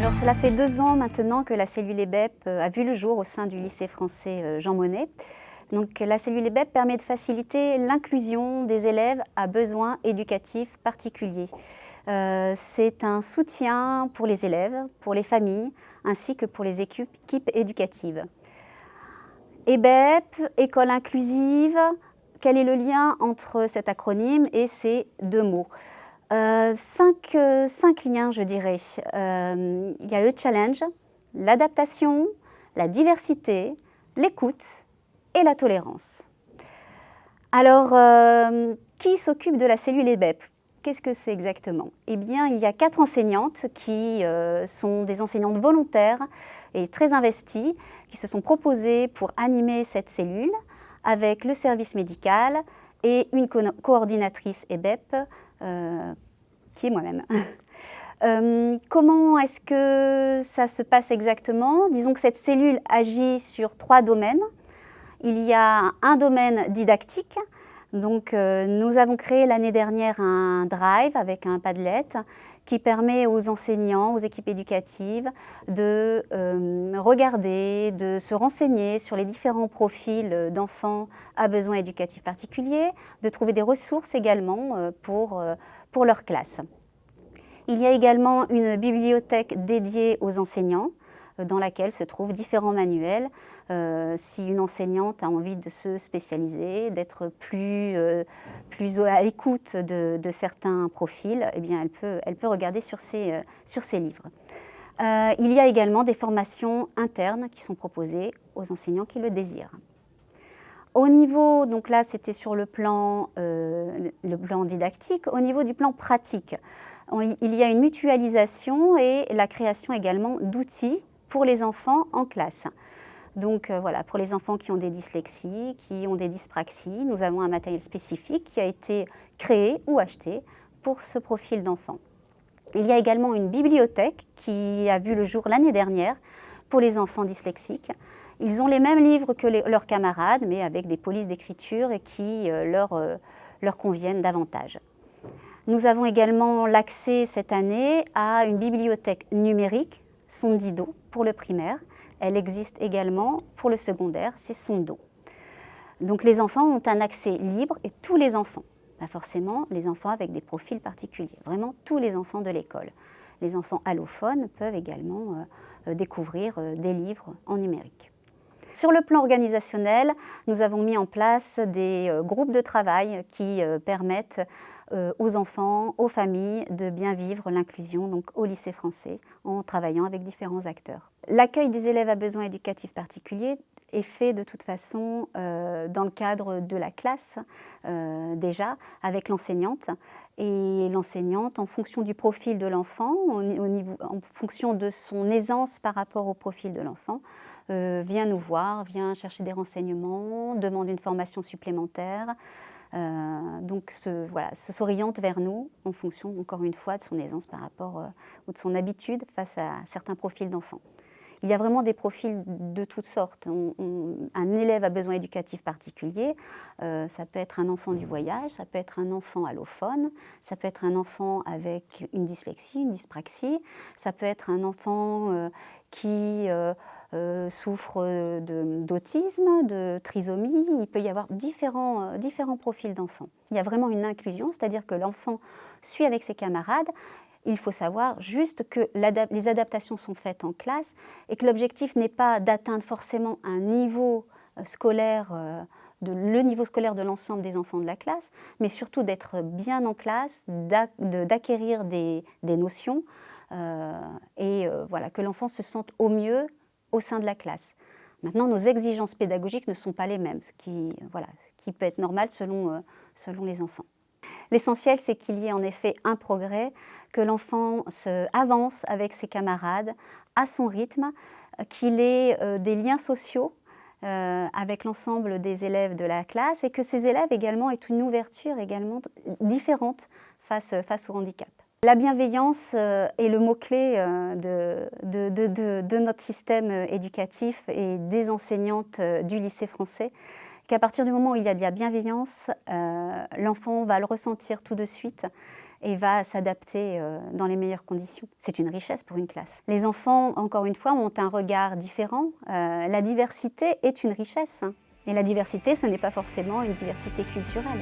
Alors cela fait 2 ans maintenant que la cellule EBEP a vu le jour au sein du lycée français Jean Monnet. Donc, la cellule EBEP permet de faciliter l'inclusion des élèves à besoins éducatifs particuliers. C'est un soutien pour les élèves, pour les familles, ainsi que pour les équipes éducatives. EBEP, école inclusive, quel est le lien entre cet acronyme et ces 2 mots? 5 liens, je dirais. Il y a le challenge, l'adaptation, la diversité, l'écoute et la tolérance. Alors, qui s'occupe de la cellule EBEP? Qu'est-ce que c'est exactement? Eh bien, il y a 4 enseignantes qui sont des enseignantes volontaires et très investies, qui se sont proposées pour animer cette cellule avec le service médical et une coordinatrice EBEP, qui est moi-même. Comment est-ce que ça se passe exactement? Disons que cette cellule agit sur 3 domaines. Il y a un domaine didactique. Donc, nous avons créé l'année dernière un drive avec un Padlet qui permet aux enseignants, aux équipes éducatives de regarder, de se renseigner sur les différents profils d'enfants à besoins éducatifs particuliers, de trouver des ressources également pour leur classe. Il y a également une bibliothèque dédiée aux enseignants dans laquelle se trouvent différents manuels. Si une enseignante a envie de se spécialiser, d'être plus à l'écoute de certains profils, eh bien elle peut regarder sur ces livres. Il y a également des formations internes qui sont proposées aux enseignants qui le désirent. Au niveau, donc là c'était sur le plan didactique, au niveau du plan pratique, il y a une mutualisation et la création également d'outils pour les enfants en classe. Donc voilà, pour les enfants qui ont des dyslexies, qui ont des dyspraxies, nous avons un matériel spécifique qui a été créé ou acheté pour ce profil d'enfant. Il y a également une bibliothèque qui a vu le jour l'année dernière pour les enfants dyslexiques. Ils ont les mêmes livres que leurs camarades, mais avec des polices d'écriture et qui leur conviennent davantage. Nous avons également l'accès cette année à une bibliothèque numérique, Sondido, pour le primaire. Elle existe également pour le secondaire, c'est Sondo. Donc les enfants ont un accès libre, et tous les enfants, pas forcément les enfants avec des profils particuliers, vraiment tous les enfants de l'école. Les enfants allophones peuvent également découvrir des livres en numérique. Sur le plan organisationnel, nous avons mis en place des groupes de travail qui permettent aux enfants, aux familles de bien vivre l'inclusion donc au lycée français en travaillant avec différents acteurs. L'accueil des élèves à besoins éducatifs particuliers est fait de toute façon dans le cadre de la classe déjà avec l'enseignante. Et l'enseignante, en fonction du profil de l'enfant, en fonction de son aisance par rapport au profil de l'enfant, vient nous voir, vient chercher des renseignements, demande une formation supplémentaire. Donc s'oriente vers nous en fonction, encore une fois, de son aisance par rapport ou de son habitude face à certains profils d'enfants. Il y a vraiment des profils de toutes sortes. Un élève à besoin éducatif particulier, ça peut être un enfant du voyage, ça peut être un enfant allophone, ça peut être un enfant avec une dyslexie, une dyspraxie, ça peut être un enfant qui souffre d'autisme, de trisomie. Il peut y avoir différents profils d'enfants. Il y a vraiment une inclusion, c'est-à-dire que l'enfant suit avec ses camarades. Il faut savoir juste que les adaptations sont faites en classe et que l'objectif n'est pas d'atteindre forcément un niveau scolaire, le niveau scolaire de l'ensemble des enfants de la classe, mais surtout d'être bien en classe, d'acquérir des notions voilà, que l'enfant se sente au mieux au sein de la classe. Maintenant, nos exigences pédagogiques ne sont pas les mêmes, ce qui peut être normal selon les enfants. L'essentiel, c'est qu'il y ait en effet un progrès, que l'enfant avance avec ses camarades à son rythme, qu'il ait des liens sociaux avec l'ensemble des élèves de la classe et que ces élèves également aient une ouverture également différente face au handicap. La bienveillance est le mot-clé de notre système éducatif et des enseignantes du lycée français qu'à partir du moment où il y a de la bienveillance, l'enfant va le ressentir tout de suite et va s'adapter dans les meilleures conditions. C'est une richesse pour une classe. Les enfants, encore une fois, ont un regard différent. La diversité est une richesse. Et la diversité, ce n'est pas forcément une diversité culturelle.